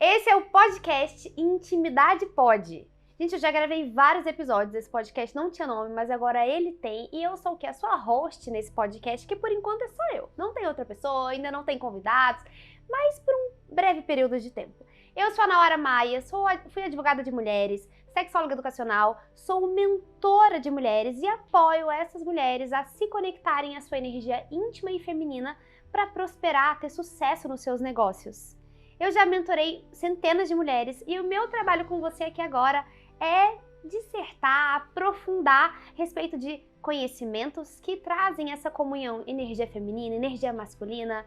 Esse é o podcast Intimidade Pod. Gente, eu já gravei vários episódios, esse podcast não tinha nome, mas agora ele tem, e eu sou o quê? A sua host nesse podcast, que por enquanto é só eu. Não tem outra pessoa, ainda não tem convidados, mas por um breve período de tempo. Eu sou a Naora Maia, fui advogada de mulheres, sexóloga educacional, sou mentora de mulheres e apoio essas mulheres a se conectarem à sua energia íntima e feminina para prosperar, ter sucesso nos seus negócios. Eu já mentorei centenas de mulheres e o meu trabalho com você aqui agora é dissertar, aprofundar a respeito de conhecimentos que trazem essa comunhão, energia feminina, energia masculina,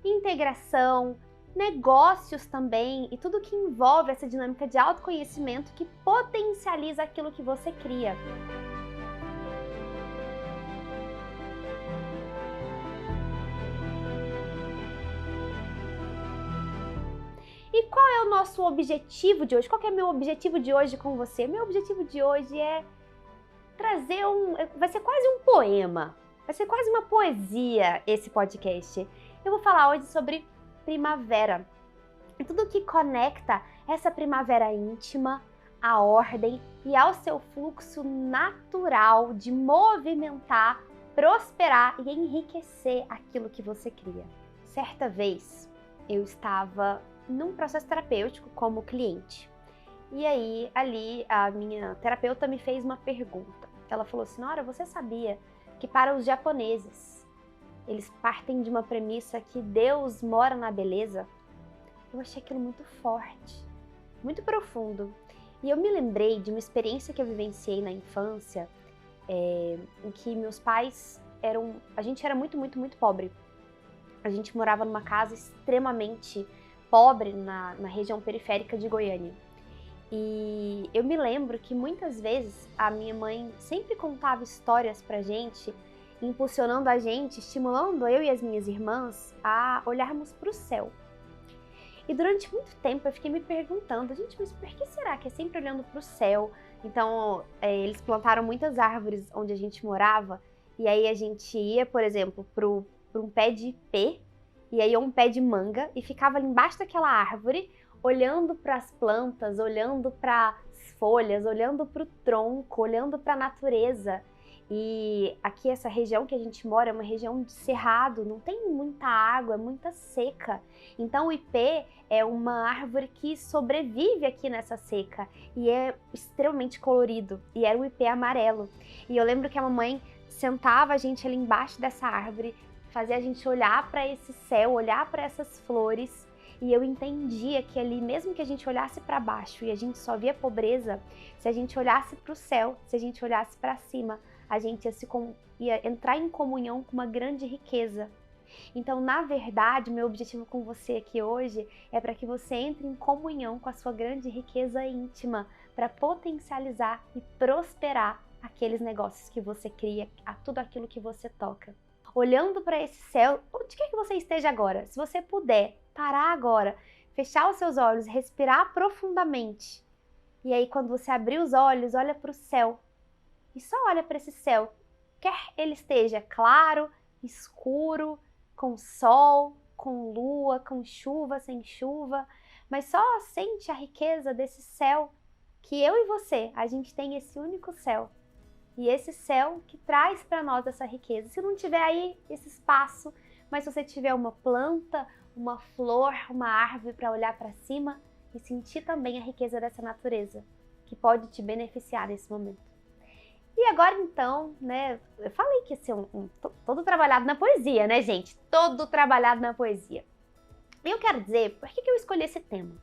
integração, negócios também e tudo que envolve essa dinâmica de autoconhecimento que potencializa aquilo que você cria. E qual é o nosso objetivo de hoje? Qual que é o meu objetivo de hoje com você? Meu objetivo de hoje é trazer vai ser quase um poema, vai ser quase uma poesia esse podcast. Eu vou falar hoje sobre primavera e tudo que conecta essa primavera íntima à ordem e ao seu fluxo natural de movimentar, prosperar e enriquecer aquilo que você cria. Certa vez eu estava num processo terapêutico como cliente. E aí, ali, a minha terapeuta me fez uma pergunta. Ela falou assim, Nora, você sabia que para os japoneses, eles partem de uma premissa que Deus mora na beleza? Eu achei aquilo muito forte, muito profundo. E eu me lembrei de uma experiência que eu vivenciei na infância, em que meus pais a gente era muito, muito, muito pobre. A gente morava numa casa extremamente pobre na região periférica de Goiânia. E eu me lembro que muitas vezes a minha mãe sempre contava histórias pra gente, impulsionando a gente, estimulando eu e as minhas irmãs a olharmos pro céu. E durante muito tempo eu fiquei me perguntando, gente, mas por que será que é sempre olhando pro céu? Então, eles plantaram muitas árvores onde a gente morava, e aí a gente ia, por exemplo, pra um pé de ipê, e aí um pé de manga, e ficava ali embaixo daquela árvore, olhando para as plantas, olhando para as folhas, olhando para o tronco, olhando para a natureza. E aqui essa região que a gente mora é uma região de cerrado, não tem muita água, é muita seca. Então o ipê é uma árvore que sobrevive aqui nessa seca e é extremamente colorido, e era um ipê amarelo. E eu lembro que a mamãe sentava a gente ali embaixo dessa árvore, fazia a gente olhar para esse céu, olhar para essas flores, e eu entendia que ali, mesmo que a gente olhasse para baixo e a gente só via pobreza, se a gente olhasse para o céu, se a gente olhasse para cima, a gente ia entrar em comunhão com uma grande riqueza. Então, na verdade, meu objetivo com você aqui hoje é para que você entre em comunhão com a sua grande riqueza íntima, para potencializar e prosperar aqueles negócios que você cria, a tudo aquilo que você toca. Olhando para esse céu, onde quer que você esteja agora, se você puder parar agora, fechar os seus olhos, respirar profundamente, e aí quando você abrir os olhos, olha para o céu, e só olha para esse céu, quer ele esteja claro, escuro, com sol, com lua, com chuva, sem chuva, mas só sente a riqueza desse céu, que eu e você, a gente tem esse único céu. E esse céu que traz para nós essa riqueza. Se não tiver aí esse espaço, mas se você tiver uma planta, uma flor, uma árvore para olhar para cima e sentir também a riqueza dessa natureza, que pode te beneficiar nesse momento. E agora então, né, eu falei que ia ser todo trabalhado na poesia, né, gente? Todo trabalhado na poesia. E eu quero dizer, por que eu escolhi esse tema?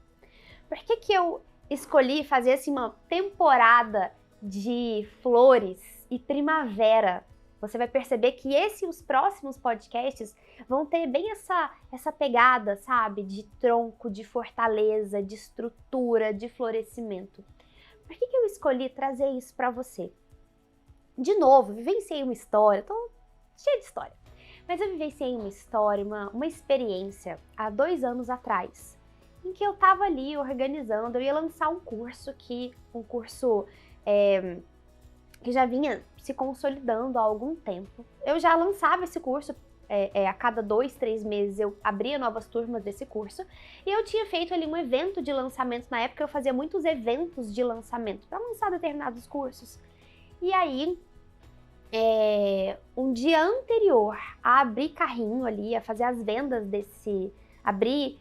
Por que eu escolhi fazer assim uma temporada de flores e primavera? Você vai perceber que esse e os próximos podcasts vão ter bem essa pegada, sabe? De tronco, de fortaleza, de estrutura, de florescimento. Por que eu escolhi trazer isso para você? De novo, vivenciei uma história, tô cheia de história, mas eu vivenciei uma história, uma experiência há 2 anos atrás, em que eu tava ali organizando, eu ia lançar um curso que já vinha se consolidando há algum tempo. Eu já lançava esse curso a cada 2, 3 meses eu abria novas turmas desse curso, e eu tinha feito ali um evento de lançamento. Na época eu fazia muitos eventos de lançamento para lançar determinados cursos. E aí, um dia anterior a abrir carrinho ali, a fazer as vendas abrir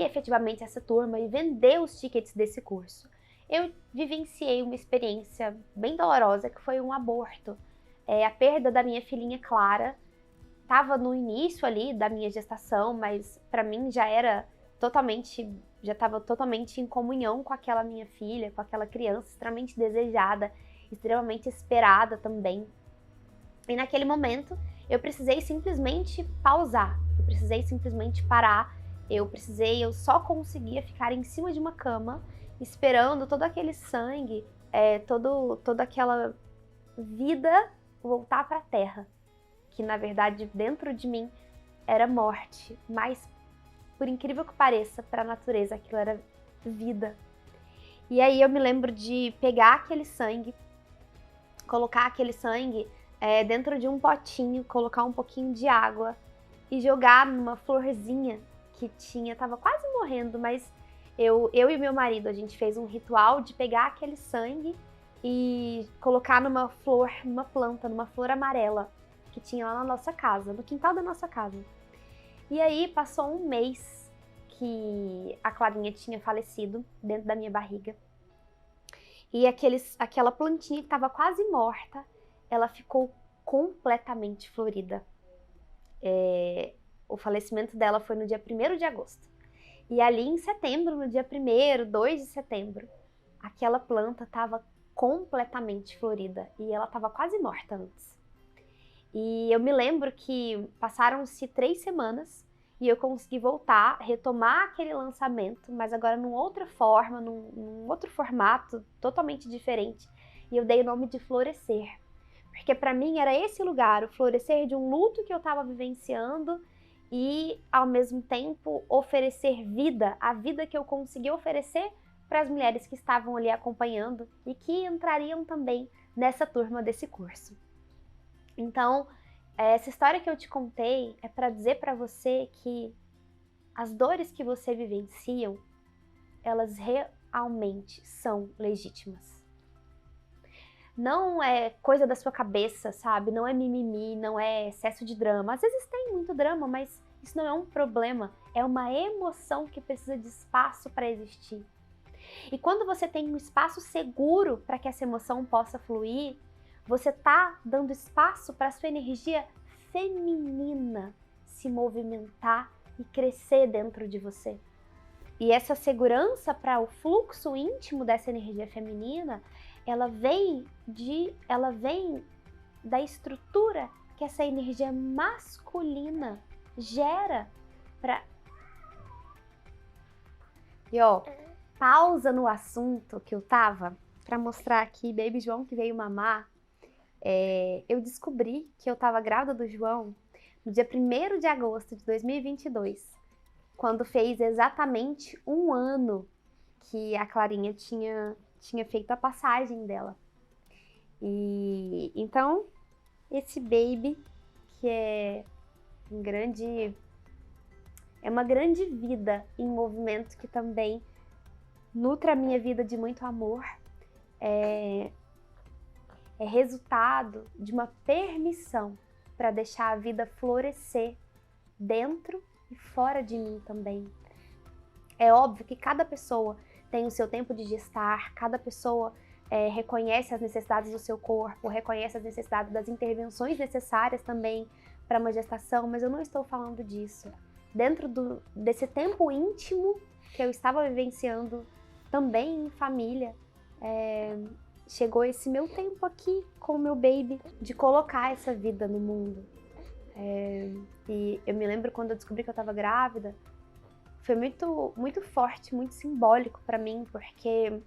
efetivamente essa turma e vender os tickets desse curso, eu vivenciei uma experiência bem dolorosa, que foi um aborto. A perda da minha filhinha Clara. Estava no início ali da minha gestação, mas para mim já estava totalmente em comunhão com aquela minha filha, com aquela criança extremamente desejada, extremamente esperada também. E naquele momento eu precisei simplesmente pausar, eu precisei simplesmente parar, eu só conseguia ficar em cima de uma cama, esperando todo aquele sangue, toda aquela vida voltar para a terra, que na verdade dentro de mim era morte, mas por incrível que pareça, para a natureza aquilo era vida. E aí eu me lembro de pegar aquele sangue, colocar aquele sangue dentro de um potinho, colocar um pouquinho de água e jogar numa florzinha que tava quase morrendo, mas eu e meu marido, a gente fez um ritual de pegar aquele sangue e colocar numa flor, numa planta, numa flor amarela que tinha lá na nossa casa, no quintal da nossa casa. E aí passou um mês que a Clarinha tinha falecido dentro da minha barriga. E aquela plantinha que estava quase morta, ela ficou completamente florida. O falecimento dela foi no dia 1º de agosto. E ali em setembro, no dia 1º, 2 de setembro, aquela planta estava completamente florida e ela estava quase morta antes. E eu me lembro que passaram-se 3 semanas e eu consegui voltar, retomar aquele lançamento, mas agora numa outra forma, num outro formato totalmente diferente. E eu dei o nome de Florescer, porque para mim era esse lugar, o florescer de um luto que eu estava vivenciando e ao mesmo tempo oferecer vida, a vida que eu consegui oferecer para as mulheres que estavam ali acompanhando e que entrariam também nessa turma desse curso. Então, essa história que eu te contei é para dizer para você que as dores que você vivenciam, elas realmente são legítimas. Não é coisa da sua cabeça, sabe? Não é mimimi, não é excesso de drama. Às vezes tem muito drama, mas isso não é um problema. É uma emoção que precisa de espaço para existir. E quando você tem um espaço seguro para que essa emoção possa fluir, você está dando espaço para a sua energia feminina se movimentar e crescer dentro de você. E essa segurança para o fluxo íntimo dessa energia feminina, ela vem da estrutura que essa energia masculina gera para... E pausa no assunto que eu tava para mostrar aqui, Baby João que veio mamar. Eu descobri que eu tava grávida do João no dia 1º de agosto de 2022, quando fez exatamente 1 ano que a Clarinha tinha feito a passagem dela. E então, esse baby, que é uma grande vida em movimento, que também nutre a minha vida de muito amor, é resultado de uma permissão para deixar a vida florescer dentro e fora de mim também. É óbvio que cada pessoa tem o seu tempo de gestar, cada pessoa reconhece as necessidades do seu corpo, reconhece as necessidades das intervenções necessárias também para uma gestação, mas eu não estou falando disso. Dentro desse tempo íntimo que eu estava vivenciando também em família, chegou esse meu tempo aqui com o meu baby, de colocar essa vida no mundo. E eu me lembro quando eu descobri que eu estava grávida, foi muito, muito forte, muito simbólico para mim, porque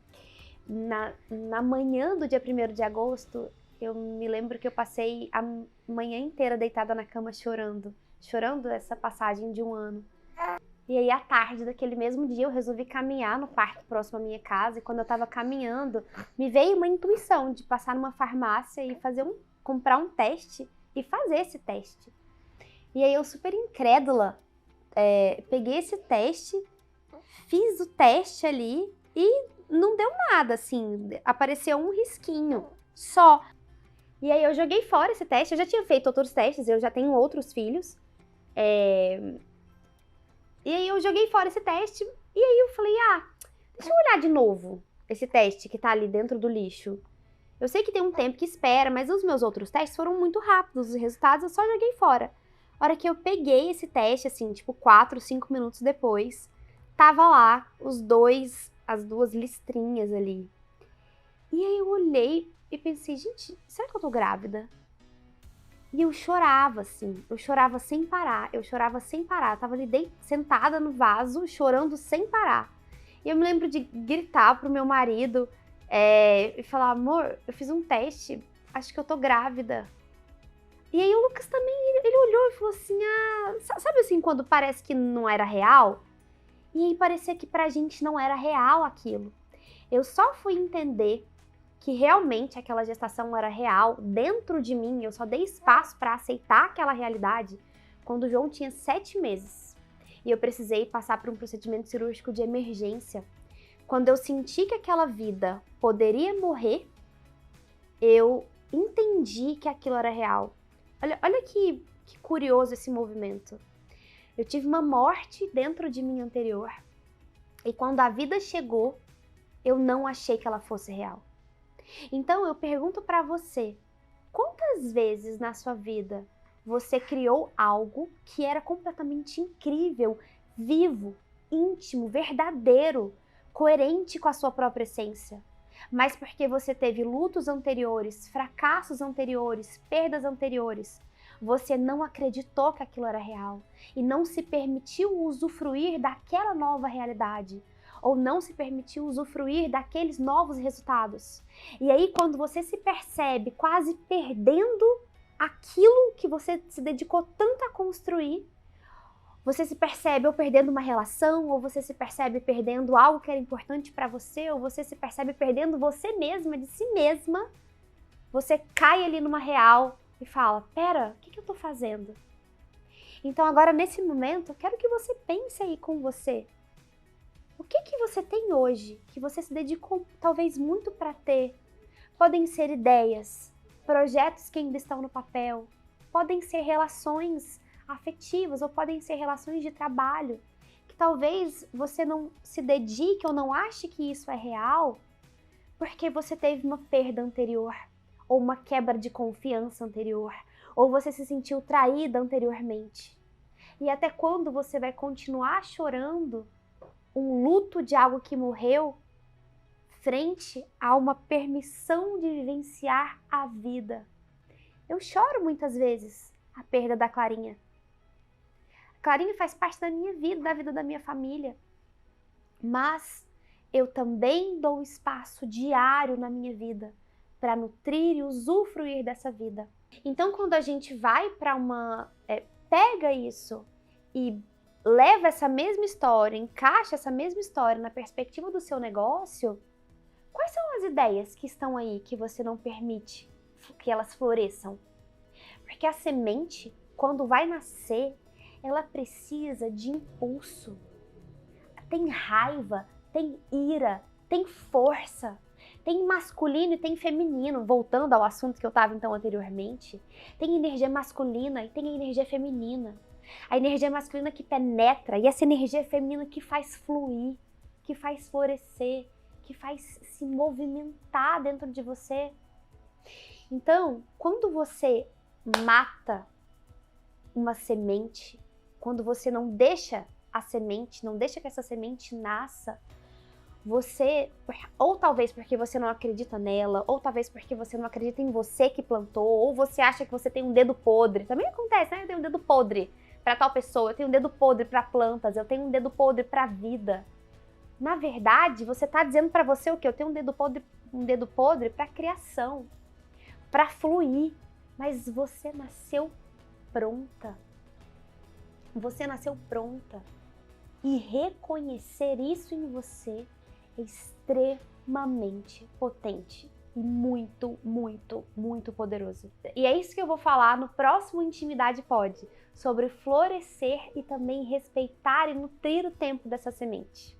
na manhã do dia 1º de agosto, eu me lembro que eu passei a manhã inteira deitada na cama chorando essa passagem de 1 ano. E aí, à tarde daquele mesmo dia, eu resolvi caminhar no parque próximo à minha casa. E quando eu estava caminhando, me veio uma intuição de passar numa farmácia e comprar um teste e fazer esse teste. E aí eu super incrédula, peguei esse teste, fiz o teste ali e não deu nada, assim, apareceu um risquinho só. E aí eu joguei fora esse teste, eu já tinha feito outros testes, eu já tenho outros filhos. E aí eu joguei fora esse teste, e aí eu falei, deixa eu olhar de novo esse teste que tá ali dentro do lixo. Eu sei que tem um tempo que espera, mas os meus outros testes foram muito rápidos, os resultados eu só joguei fora. A hora que eu peguei esse teste, assim, tipo 4, 5 minutos depois, tava lá as duas listrinhas ali. E aí eu olhei e pensei, gente, será que eu tô grávida? E eu chorava, assim, eu chorava sem parar, eu tava ali sentada no vaso, chorando sem parar. E eu me lembro de gritar pro meu marido e falar, amor, eu fiz um teste, acho que eu tô grávida. E aí o Lucas também, ele olhou e falou assim, sabe assim, quando parece que não era real? E aí parecia que pra gente não era real aquilo. Eu só fui entender que realmente aquela gestação era real dentro de mim, eu só dei espaço para aceitar aquela realidade quando o João tinha 7 meses. E eu precisei passar por um procedimento cirúrgico de emergência. Quando eu senti que aquela vida poderia morrer, eu entendi que aquilo era real. Olha que curioso esse movimento. Eu tive uma morte dentro de mim anterior. E quando a vida chegou, eu não achei que ela fosse real. Então eu pergunto para você, quantas vezes na sua vida você criou algo que era completamente incrível, vivo, íntimo, verdadeiro, coerente com a sua própria essência? Mas porque você teve lutos anteriores, fracassos anteriores, perdas anteriores, você não acreditou que aquilo era real e não se permitiu usufruir daquela nova realidade, ou não se permitiu usufruir daqueles novos resultados. E aí, quando você se percebe quase perdendo aquilo que você se dedicou tanto a construir, você se percebe ou perdendo uma relação, ou você se percebe perdendo algo que era importante para você, ou você se percebe perdendo você mesma, de si mesma, você cai ali numa real e fala, pera, o que eu tô fazendo? Então agora, nesse momento, eu quero que você pense aí com você. O que você tem hoje, que você se dedicou talvez muito para ter? Podem ser ideias, projetos que ainda estão no papel, podem ser relações afetivas ou podem ser relações de trabalho, que talvez você não se dedique ou não ache que isso é real, porque você teve uma perda anterior, ou uma quebra de confiança anterior, ou você se sentiu traída anteriormente. E até quando você vai continuar chorando um luto de algo que morreu frente a uma permissão de vivenciar a vida? Eu choro muitas vezes a perda da Clarinha. A Clarinha faz parte da minha vida, da vida da minha família. Mas eu também dou espaço diário na minha vida para nutrir e usufruir dessa vida. Então, quando a gente vai para pega isso e leva essa mesma história, encaixa essa mesma história na perspectiva do seu negócio, quais são as ideias que estão aí que você não permite que elas floresçam? Porque a semente, quando vai nascer, ela precisa de impulso. Tem raiva, tem ira, tem força, tem masculino e tem feminino, voltando ao assunto que eu estava então anteriormente. Tem energia masculina e tem energia feminina. A energia masculina que penetra e essa energia feminina que faz fluir, que faz florescer, que faz se movimentar dentro de você. Então, quando você mata uma semente, quando você não deixa a semente, não deixa que essa semente nasça, você, ou talvez porque você não acredita nela, ou talvez porque você não acredita em você que plantou, ou você acha que você tem um dedo podre. Também acontece, né? Eu tenho um dedo podre para tal pessoa, eu tenho um dedo podre para plantas, eu tenho um dedo podre para a vida. Na verdade, você está dizendo para você o quê? Eu tenho um dedo podre para criação, para fluir. Mas você nasceu pronta. Você nasceu pronta. E reconhecer isso em você é extremamente potente. e muito, muito, muito poderoso. E é isso que eu vou falar no próximo Intimidade Pod, sobre florescer e também respeitar e nutrir o tempo dessa semente.